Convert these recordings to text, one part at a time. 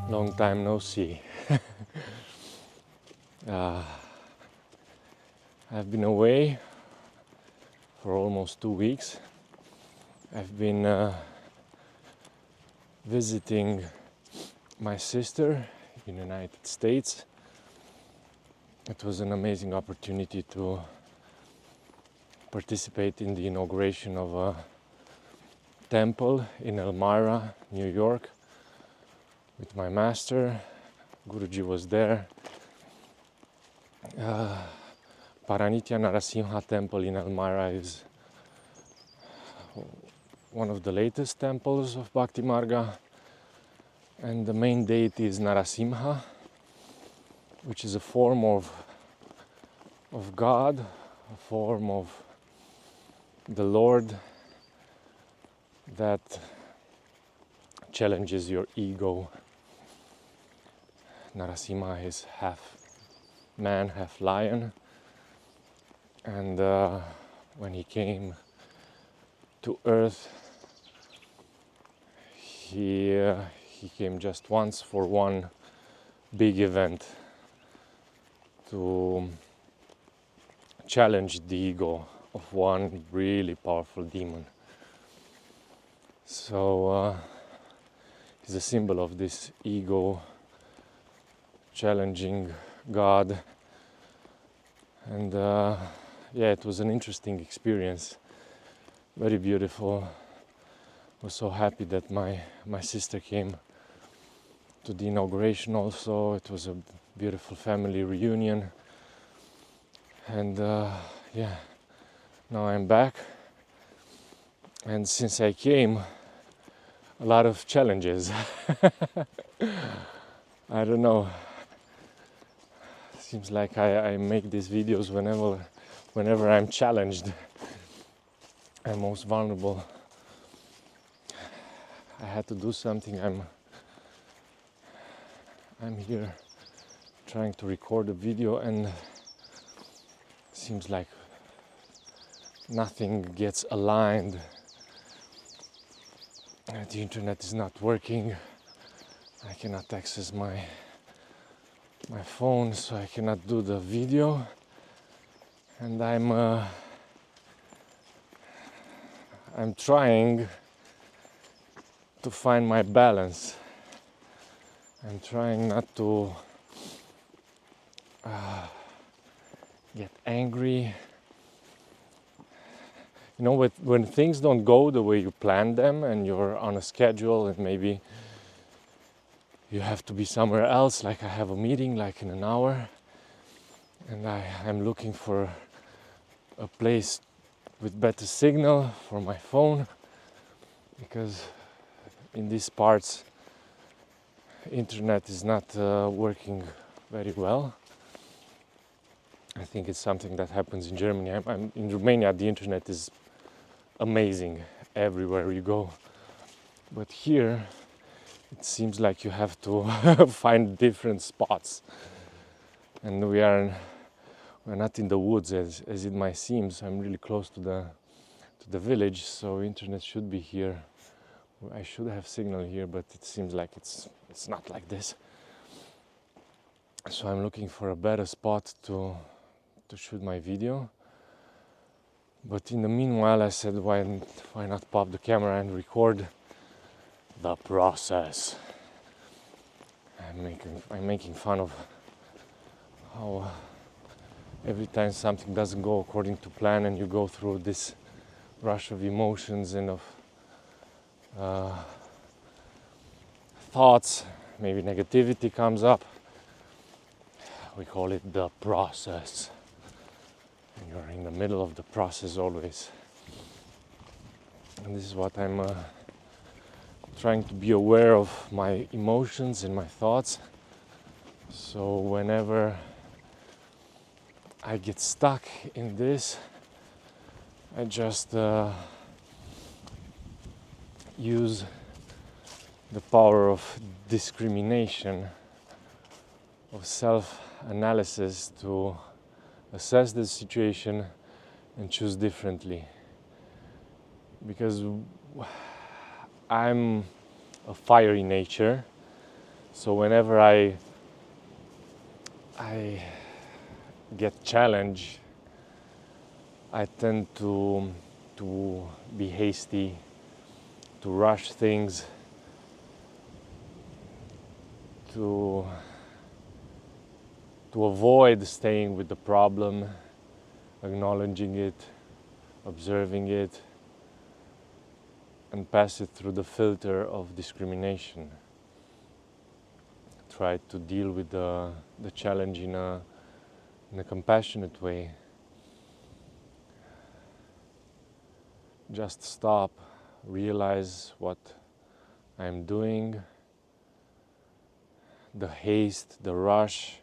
Long time no see. I've been away for almost 2 weeks. I've been visiting my sister in the United States. It was an amazing opportunity to participate in the inauguration of a temple in Elmira, New York, with my master. Guruji was there. Paranitya Narasimha temple in Elmira is one of the latest temples of Bhakti Marga, and the main deity is Narasimha, which is a form of God, a form of the Lord that challenges your ego. Narasimha is half man, half lion, and when he came to earth, he came just once for one big event to challenge the ego of one really powerful demon. So he's a symbol of this ego challenging God, and yeah, it was an interesting experience, very beautiful. I was so happy that my sister came to the inauguration also. It was a beautiful family reunion, and yeah, now I'm back, and since I came, a lot of challenges. I don't know, seems like I make these videos whenever I'm challenged. I'm most vulnerable. I had to do something. I'm here trying to record a video, and seems like nothing gets aligned. The internet is not working. I cannot access my phone, so I cannot do the video, and I'm trying to find my balance. I'm trying not to get angry. You know, when things don't go the way you planned them, and you're on a schedule, and maybe you have to be somewhere else, like I have a meeting like in an hour, and I'm looking for a place with better signal for my phone, because in these parts internet is not working very well. I think it's something that happens in Germany. I'm in Romania. The internet is amazing everywhere you go, but here it seems like you have to find different spots, and we're not in the woods as it might seem. So I'm really close to the village, so internet should be here. I should have signal here, but it seems like it's not like this. So I'm looking for a better spot to shoot my video. But in the meanwhile, I said, why not pop the camera and record the process. I'm making fun of how every time something doesn't go according to plan, and you go through this rush of emotions and of thoughts, maybe negativity comes up. We call it the process, and you're in the middle of the process always. And this is what I'm trying to be aware of, my emotions and my thoughts. So whenever I get stuck in this, I just use the power of discrimination of self-analysis to assess the situation and choose differently. Because I'm a fiery nature, so whenever I get challenged, I tend to be hasty, to rush things, to avoid staying with the problem, acknowledging it, observing it, and pass it through the filter of discrimination. Try to deal with the challenge in a compassionate way. Just stop, realize what I'm doing, the haste, the rush,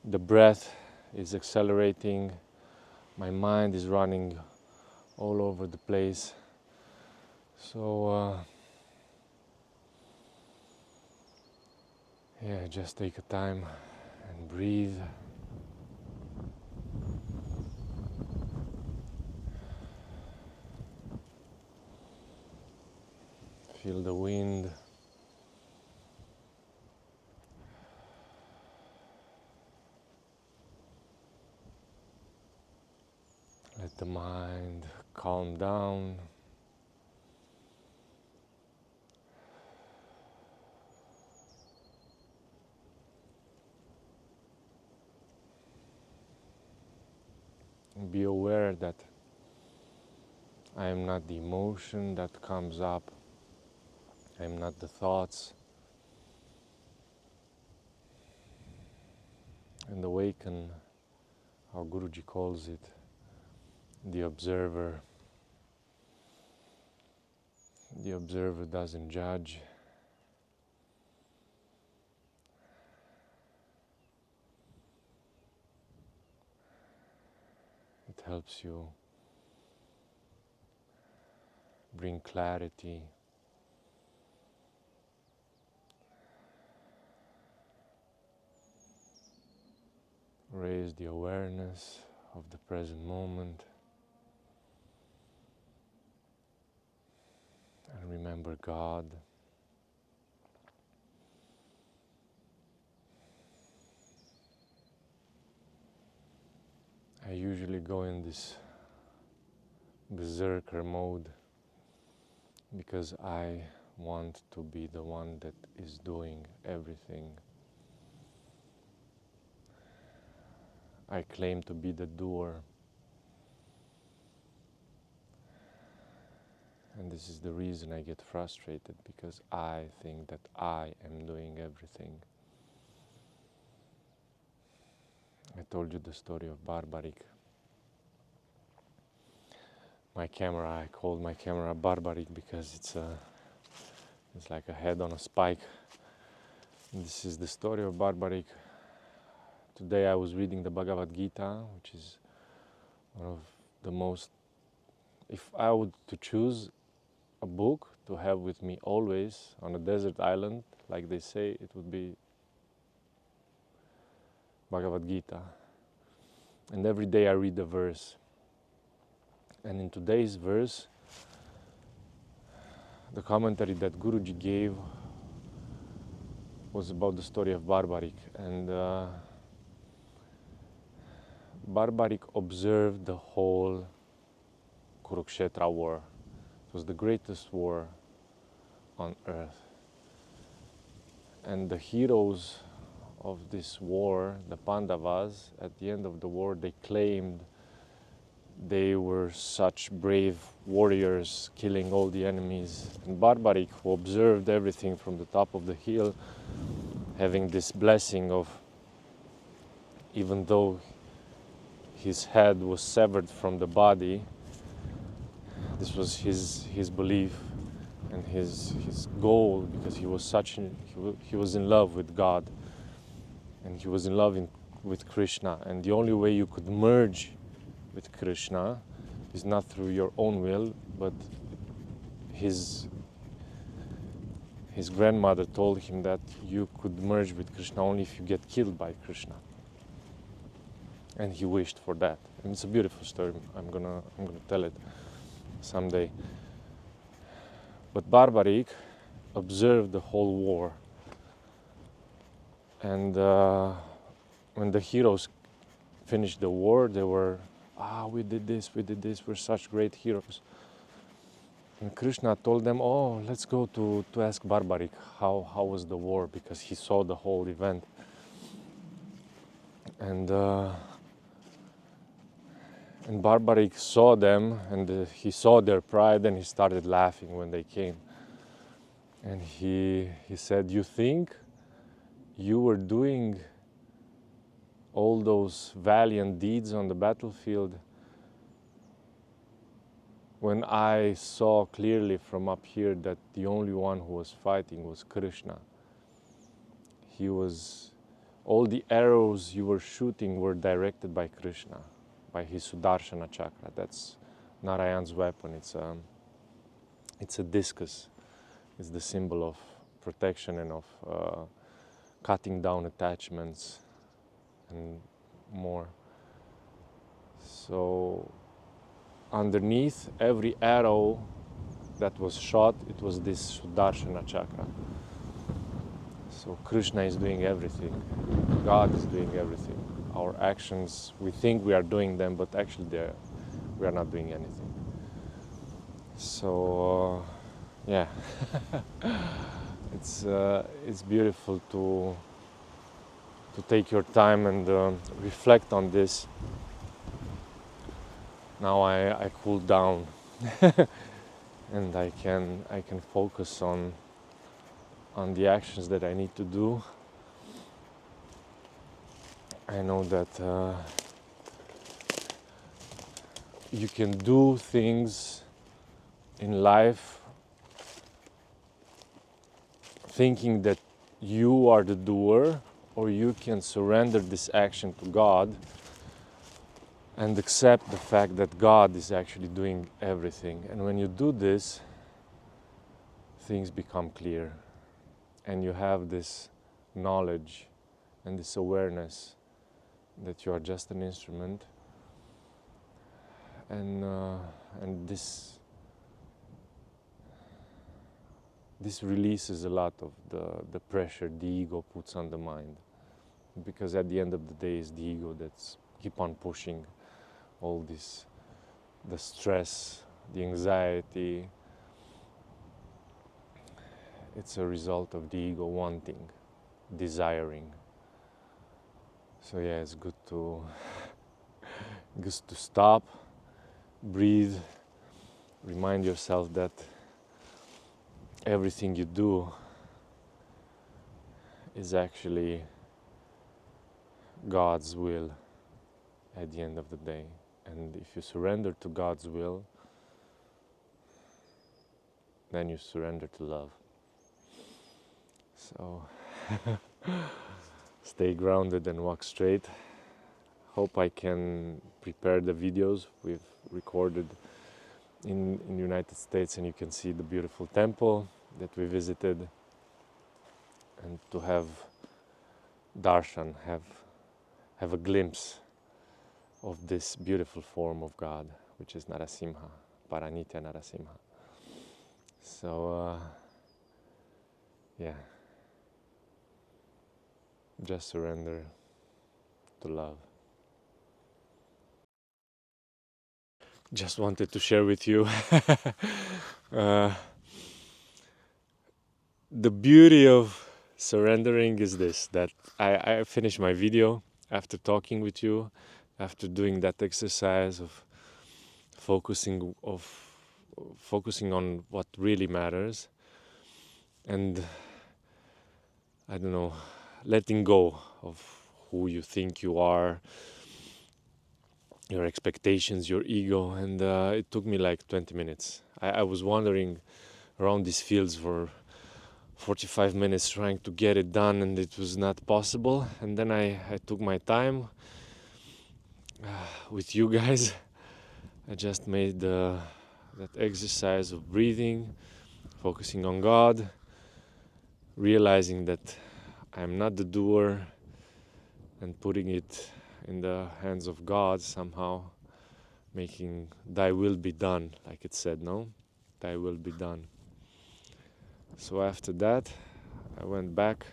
the breath is accelerating, my mind is running all over the place. So yeah, just take a time and breathe. Feel the wind. Let the mind calm down. Be aware that I am not the emotion that comes up. I am not the thoughts. And awaken, how Guruji calls it, the observer. The observer doesn't judge. It helps you bring clarity, raise the awareness of the present moment, and remember God. I usually go in this berserker mode because I want to be the one that is doing everything. I claim to be the doer. And this is the reason I get frustrated, because I think that I am doing everything. I told you the story of Barbarik. I called my camera Barbarik because it's like a head on a spike. And this is the story of Barbarik. Today I was reading the Bhagavad Gita, which is one of the most, if I would to choose a book to have with me always on a desert island, like they say, it would be Bhagavad Gita. And every day I read a verse. And in today's verse, the commentary that Guruji gave was about the story of Barbarik. And Barbarik observed the whole Kurukshetra war. It was the greatest war on earth. And the heroes of this war, the Pandavas, at the end of the war, they claimed they were such brave warriors, killing all the enemies. And Barbarik, who observed everything from the top of the hill, having this blessing of, even though his head was severed from the body, this was his belief and his goal, because he was in love with God, and he was in love with Krishna. And the only way you could merge with Krishna is not through your own will, but his his grandmother told him that you could merge with Krishna only if you get killed by Krishna. And he wished for that. And it's a beautiful story. I'm gonna tell it someday. But Barbarik observed the whole war. And when the heroes finished the war, they were, we did this, we're such great heroes. And Krishna told them, let's go to ask Barbarik how was the war, because he saw the whole event. And Barbarik saw them, and he saw their pride, and he started laughing when they came. And he said, you think you were doing all those valiant deeds on the battlefield when I saw clearly from up here that the only one who was fighting was Krishna. All the arrows you were shooting were directed by Krishna, by his Sudarshana chakra. That's Narayan's weapon. It's a discus. It's the symbol of protection and of cutting down attachments and more. So underneath every arrow that was shot, it was this Sudarshana chakra. So Krishna is doing everything. God is doing everything. Our actions, we think we are doing them, but actually we are not doing anything. So yeah, it's beautiful to take your time and reflect on this. Now I cool down and I can focus on the actions that I need to do. I know that you can do things in life thinking that you are the doer, or you can surrender this action to God and accept the fact that God is actually doing everything. And when you do this, things become clear, and you have this knowledge and this awareness that you are just an instrument, and this releases a lot of the pressure the ego puts on the mind, because at the end of the day it's the ego that's keep on pushing all this, the stress, the anxiety. It's a result of the ego wanting, desiring. So yeah, it's good to stop, breathe, remind yourself that everything you do is actually God's will at the end of the day. And if you surrender to God's will, then you surrender to love. So stay grounded and walk straight. Hope I can prepare the videos we've recorded in the United States, and you can see the beautiful temple that we visited, and to have darshan, have a glimpse of this beautiful form of God, which is Narasimha, Paranitya Narasimha. So yeah, just surrender to love. Just wanted to share with you the beauty of surrendering is this, that I finished my video after talking with you, after doing that exercise of focusing on what really matters, and I don't know, letting go of who you think you are, your expectations, your ego. And it took me like 20 minutes. I was wandering around these fields for 45 minutes trying to get it done, and it was not possible. And then I took my time with you guys. I just made that exercise of breathing, focusing on God, realizing that I'm not the doer and putting it in the hands of God somehow, making thy will be done, like it said, no? Thy will be done. So after that, I went back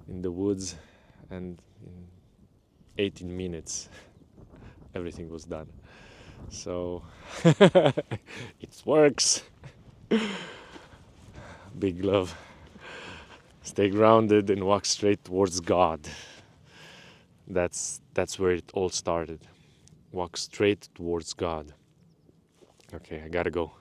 in the woods, and in 18 minutes, everything was done. So it works. Big love. Stay grounded and walk straight towards God. That's where it all started. Walk straight towards God. Okay, I gotta go.